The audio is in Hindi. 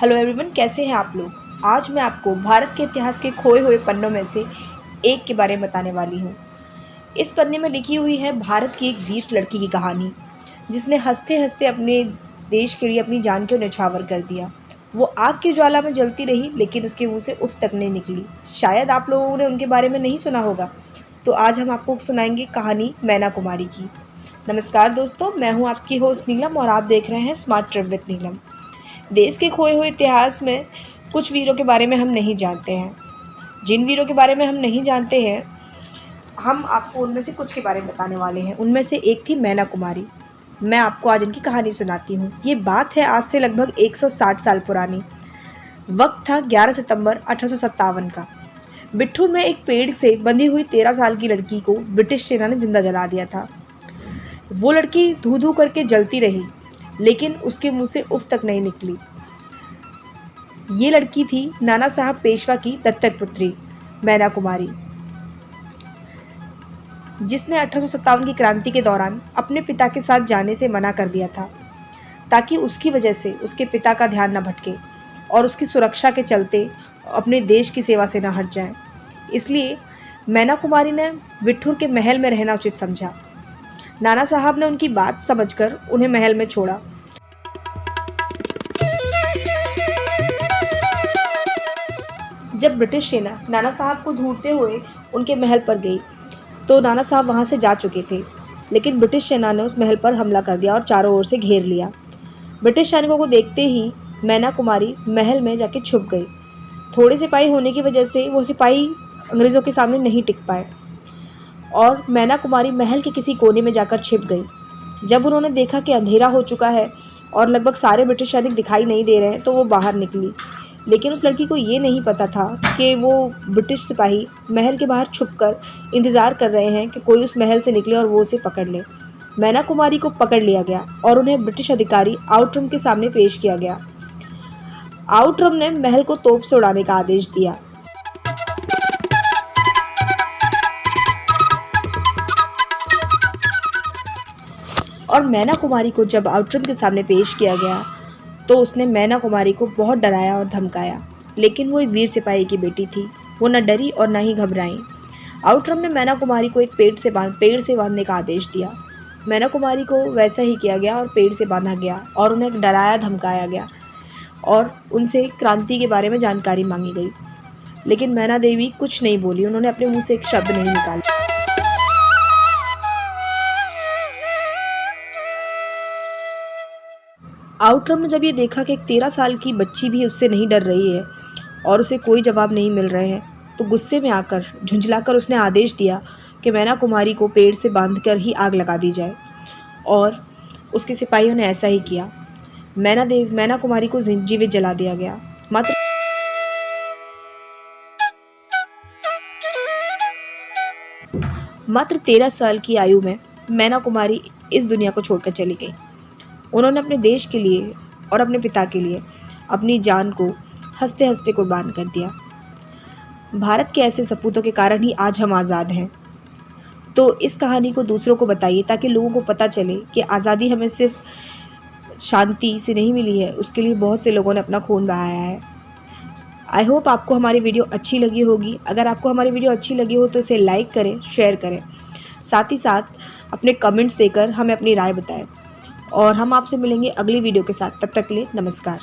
हेलो एवरीवन, कैसे हैं आप लोग। आज मैं आपको भारत के इतिहास के खोए हुए पन्नों में से एक के बारे में बताने वाली हूँ। इस पन्ने में लिखी हुई है भारत की एक वीर लड़की की कहानी, जिसने हंसते हंसते अपने देश के लिए अपनी जान को न्यौछावर कर दिया। वो आग की ज्वाला में जलती रही, लेकिन उसके मुंह से उफ तक नहीं निकली। शायद आप लोगों ने उनके बारे में नहीं सुना होगा, तो आज हम आपको सुनाएंगे कहानी मैना कुमारी की। नमस्कार दोस्तों, मैं हूँ आपकी होस्ट नीलम और आप देख रहे हैं स्मार्ट ट्रिप विद नीलम। देश के खोए हुए इतिहास में कुछ वीरों के बारे में हम नहीं जानते हैं। जिन वीरों के बारे में हम नहीं जानते हैं, हम आपको उनमें से कुछ के बारे में बताने वाले हैं। उनमें से एक थी मैना कुमारी। मैं आपको आज इनकी कहानी सुनाती हूँ। ये बात है आज से लगभग 160 साल पुरानी। वक्त था 11 सितंबर 1857 का। बिट्ठू में एक पेड़ से बंधी हुई 13 साल की लड़की को ब्रिटिश सेना ने जिंदा जला दिया था। वो लड़की धू धू करके जलती रही, लेकिन उसके मुंह से उफ तक नहीं निकली। ये लड़की थी नाना साहब पेशवा की दत्तक पुत्री मैना कुमारी, जिसने 1857 की क्रांति के दौरान अपने पिता के साथ जाने से मना कर दिया था, ताकि उसकी वजह से उसके पिता का ध्यान न भटके और उसकी सुरक्षा के चलते अपने देश की सेवा से न हट जाए। इसलिए मैना कुमारी ने विठुर के महल में रहना उचित समझा। नाना साहब ने उनकी बात समझकर उन्हें महल में छोड़ा। जब ब्रिटिश सेना नाना साहब को ढूंढते हुए उनके महल पर गई, तो नाना साहब वहां से जा चुके थे, लेकिन ब्रिटिश सेना ने उस महल पर हमला कर दिया और चारों ओर से घेर लिया। ब्रिटिश सैनिकों को देखते ही मैना कुमारी महल में जाके छुप गई। थोड़े सिपाही होने की वजह से वो सिपाही अंग्रेज़ों के सामने नहीं टिक पाए और मैना कुमारी महल के किसी कोने में जाकर छिप गई। जब उन्होंने देखा कि अंधेरा हो चुका है और लगभग सारे ब्रिटिश सैनिक दिखाई नहीं दे रहे हैं, तो वो बाहर निकली। लेकिन उस लड़की को ये नहीं पता था कि वो ब्रिटिश सिपाही महल के बाहर छुपकर इंतज़ार कर रहे हैं कि कोई उस महल से निकले और वो उसे पकड़ ले। मैना कुमारी को पकड़ लिया गया और उन्हें ब्रिटिश अधिकारी आउट्रम के सामने पेश किया गया। आउट्रम ने महल को तोप से उड़ाने का आदेश दिया। और मैना कुमारी को जब आउट्रम के सामने पेश किया गया, तो उसने मैना कुमारी को बहुत डराया और धमकाया। लेकिन वो एक वीर सिपाही की बेटी थी, वो न डरी और न ही घबराई। आउट्रम ने मैना कुमारी को एक पेड़ से बांधने का आदेश दिया। मैना कुमारी को वैसा ही किया गया और पेड़ से बांधा गया और उन्हें डराया धमकाया गया और उनसे क्रांति के बारे में जानकारी मांगी गई। लेकिन मैना देवी कुछ नहीं बोली, उन्होंने अपने मुंह से एक शब्द नहीं निकाला। आउट्रम ने जब ये देखा कि एक 13 साल की बच्ची भी उससे नहीं डर रही है और उसे कोई जवाब नहीं मिल रहे हैं, तो गुस्से में आकर झुंझलाकर उसने आदेश दिया कि मैना कुमारी को पेड़ से बांधकर ही आग लगा दी जाए। और उसके सिपाहियों ने ऐसा ही किया। मैना कुमारी को जीवित जला दिया गया। मात्र 13 साल की आयु में मैना कुमारी इस दुनिया को छोड़कर चली गई। उन्होंने अपने देश के लिए और अपने पिता के लिए अपनी जान को हंसते हंसते कुर्बान कर दिया। भारत के ऐसे सपूतों के कारण ही आज हम आज़ाद हैं। तो इस कहानी को दूसरों को बताइए, ताकि लोगों को पता चले कि आज़ादी हमें सिर्फ शांति से नहीं मिली है, उसके लिए बहुत से लोगों ने अपना खून बहाया है। आई होप आपको हमारी वीडियो अच्छी लगी होगी। अगर आपको हमारी वीडियो अच्छी लगी हो तो इसे लाइक करें, शेयर करें, साथ ही साथ अपने कमेंट्स देकर हमें अपनी राय बताएं। और हम आपसे मिलेंगे अगली वीडियो के साथ। तब तक के लिए नमस्कार।